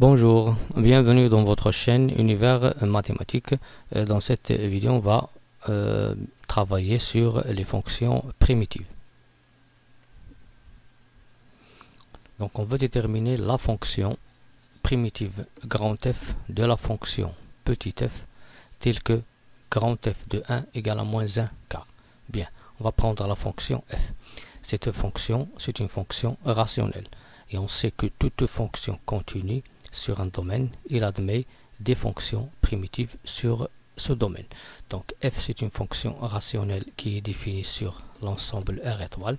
Bonjour, bienvenue dans votre chaîne Univers Mathématiques. Dans cette vidéo, on va travailler sur les fonctions primitives. Donc, on veut déterminer la fonction primitive grand F de la fonction petit f, telle que grand F de 1 égale à moins 1 quart. Bien, on va prendre la fonction f. Cette fonction, c'est une fonction rationnelle. Et on sait que toute fonction continue sur un domaine, il admet des fonctions primitives sur ce domaine. Donc f, c'est une fonction rationnelle qui est définie sur l'ensemble R étoile.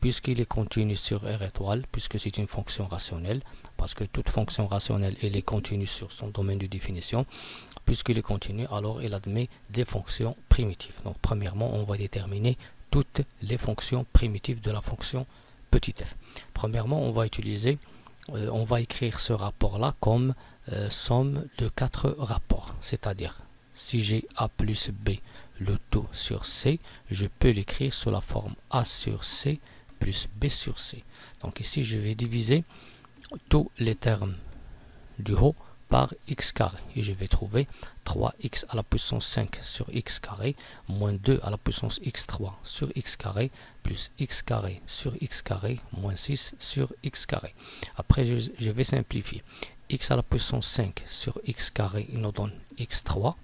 Puisqu'il est continu sur R étoile, puisque c'est une fonction rationnelle, parce que toute fonction rationnelle, elle est continue sur son domaine de définition. Puisqu'il est continu, alors il admet des fonctions primitives. Donc premièrement, on va déterminer toutes les fonctions primitives de la fonction petit f. Premièrement, on va écrire ce rapport-là comme somme de 4 rapports. C'est-à-dire, si j'ai A plus B, le tout sur C, je peux l'écrire sous la forme A sur C plus B sur C. Donc ici, je vais diviser tous les termes du haut par x carré. Et je vais trouver 3x à la puissance 5 sur x carré, moins 2 à la puissance x3 sur x carré, plus x carré sur x carré, moins 6 sur x carré. Après, je vais simplifier. X à la puissance 5 sur x carré, il nous donne x3.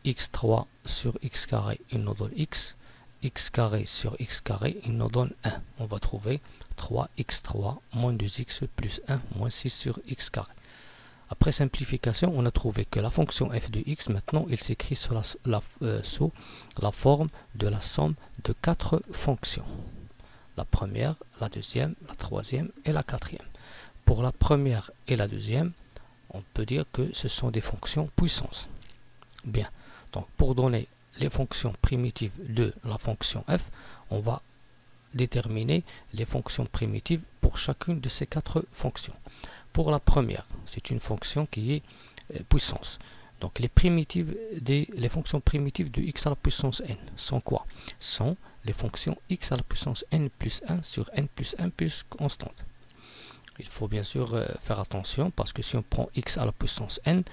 x3 sur x carré, il nous donne x. X carré sur x carré, il nous donne 1. On va trouver 3x3 moins 2x plus 1 moins 6 sur x carré. Après simplification, on a trouvé que la fonction f de x, maintenant, il s'écrit sous la forme de la somme de 4 fonctions. La première, la deuxième, la troisième et la quatrième. Pour la première et la deuxième, on peut dire que ce sont des fonctions puissance. Bien, donc pour donner les fonctions primitives de la fonction f, on va déterminer les fonctions primitives pour chacune de ces 4 fonctions. Pour la première, c'est une fonction qui est puissance. Donc les fonctions primitives de x à la puissance n sont quoi? Sont les fonctions x à la puissance n plus 1 sur n plus 1 plus constante. Il faut bien sûr faire attention parce que si on prend x à la puissance n,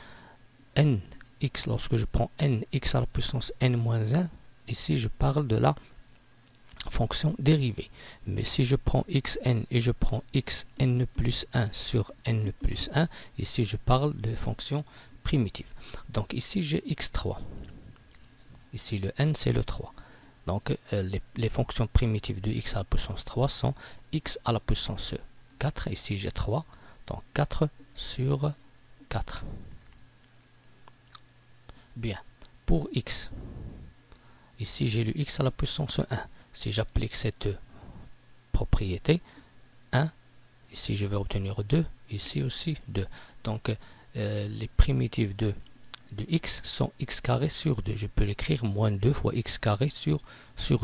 lorsque je prends n x à la puissance n moins 1, ici je parle de la fonction dérivée. Mais si je prends xn et je prends xn plus 1 sur n plus 1, ici je parle de fonction primitive. Donc ici j'ai x3. Ici le n c'est le 3. Donc les fonctions primitives de x à la puissance 3 sont x à la puissance 4. Ici j'ai 3. Donc 4 sur 4. Bien. Pour x, ici j'ai le x à la puissance 1. Si j'applique cette propriété, 1, ici je vais obtenir 2, ici aussi 2. Donc les primitives de x sont x carré sur 2. Je peux l'écrire moins 2 fois x carré sur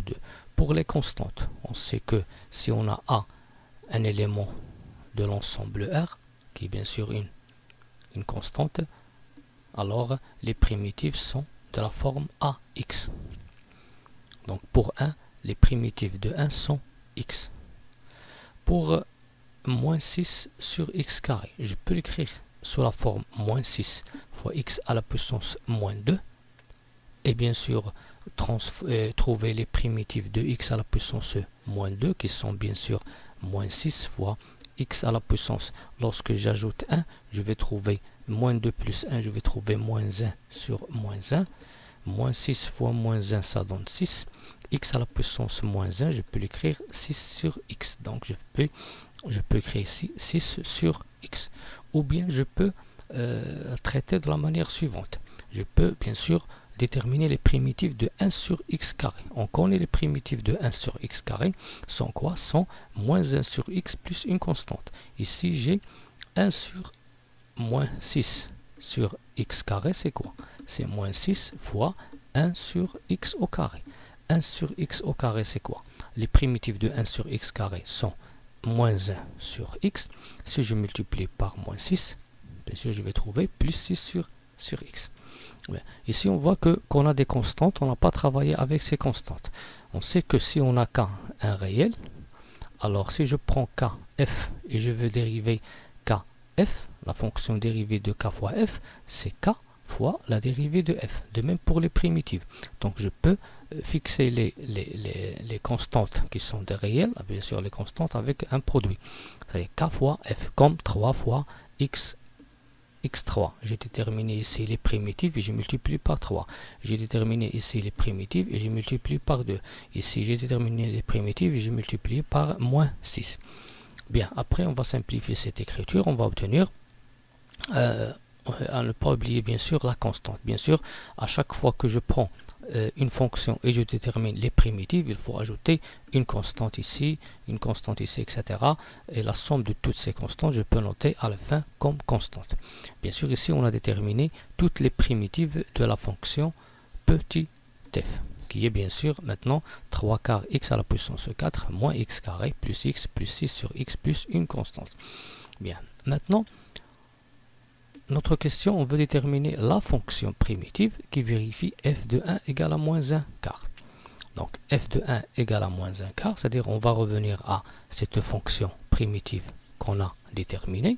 2. Pour les constantes, on sait que si on a A, un élément de l'ensemble R, qui est bien sûr une constante, alors les primitives sont de la forme AX. Donc pour 1, les primitives de 1 sont x. Pour moins 6 sur x carré, je peux l'écrire sous la forme moins 6 fois x à la puissance moins 2. Et bien sûr, trouver les primitives de x à la puissance moins 2, qui sont bien sûr moins 6 fois x à la puissance. Lorsque j'ajoute 1, je vais trouver moins 2 plus 1, je vais trouver moins 1 sur moins 1. Moins 6 fois moins 1, ça donne 6. X à la puissance moins 1, je peux l'écrire 6 sur x. Donc je peux écrire ici 6 sur x. Ou bien je peux traiter de la manière suivante. Je peux bien sûr déterminer les primitives de 1 sur x carré. On connaît les primitives de 1 sur x carré. Sont quoi? Sont moins 1 sur x plus une constante. Ici j'ai 1 sur moins 6 sur x carré, c'est quoi? C'est moins 6 fois 1 sur x au carré. 1 sur x au carré, c'est quoi? Les primitives de 1 sur x carré sont moins 1 sur x. Si je multiplie par moins 6, bien sûr, je vais trouver plus 6 sur x. Ici, on voit qu'on a des constantes. On n'a pas travaillé avec ces constantes. On sait que si on a k un réel, alors si je prends k f et je veux dériver k f, la fonction dérivée de k fois f, c'est k fois la dérivée de f. De même pour les primitives. Donc je peux fixer les constantes qui sont des réels, bien sûr les constantes avec un produit. C'est k fois f, comme 3 fois x3. J'ai déterminé ici les primitives et j'ai multiplié par 3. J'ai déterminé ici les primitives et j'ai multiplié par 2. Ici j'ai déterminé les primitives et j'ai multiplié par moins 6. Bien, après on va simplifier cette écriture, on va obtenir à ne pas oublier bien sûr la constante. Bien sûr, à chaque fois que je prends une fonction et je détermine les primitives, il faut ajouter une constante ici, etc. Et la somme de toutes ces constantes, je peux noter à la fin comme constante. Bien sûr, ici, on a déterminé toutes les primitives de la fonction petit f, qui est bien sûr maintenant 3 quarts x à la puissance 4 moins x carré plus x plus 6 sur x plus une constante. Bien, maintenant, notre question, on veut déterminer la fonction primitive qui vérifie f de 1 égale à moins 1 quart. Donc f de 1 égale à moins 1 quart, c'est-à-dire on va revenir à cette fonction primitive qu'on a déterminée.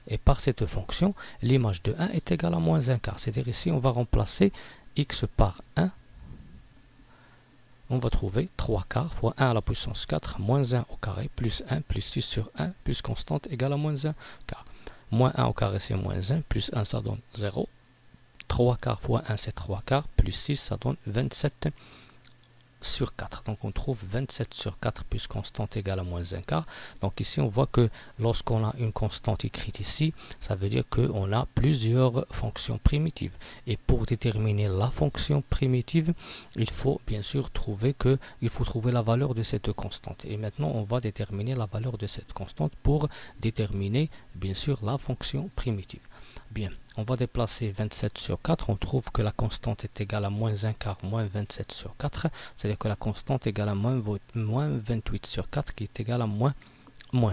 Et par cette fonction, l'image de 1 est égale à moins 1 quart. C'est-à-dire ici, on va remplacer x par 1. On va trouver 3 quarts fois 1 à la puissance 4 moins 1 au carré plus 1 plus 6 sur 1 plus constante égale à moins 1 quart. Moins 1 au carré c'est moins 1 plus 1 ça donne 0. 3 quarts fois 1 c'est 3 quarts plus 6 ça donne 27 sur 4. Donc on trouve 27 sur 4 plus constante égale à moins 1 quart. Donc ici on voit que lorsqu'on a une constante écrite ici, ça veut dire qu'on a plusieurs fonctions primitives. Et pour déterminer la fonction primitive, il faut bien sûr trouver la valeur de cette constante. Et maintenant on va déterminer la valeur de cette constante pour déterminer bien sûr la fonction primitive. Bien, on va déplacer 27 sur 4, on trouve que la constante est égale à moins 1 quart moins 27 sur 4, c'est-à-dire que la constante est égale à moins 28 sur 4 qui est égale à moins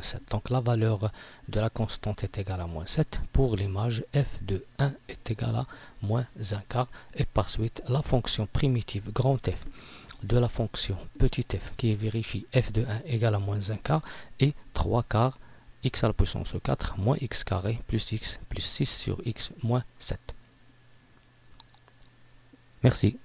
7. Donc la valeur de la constante est égale à moins 7, pour l'image f de 1 est égale à moins 1 quart, et par suite la fonction primitive grand F de la fonction petit f qui vérifie f de 1 égale à moins 1 quart et 3 quarts x à la puissance 4 moins x carré plus x plus 6 sur x moins 7. Merci.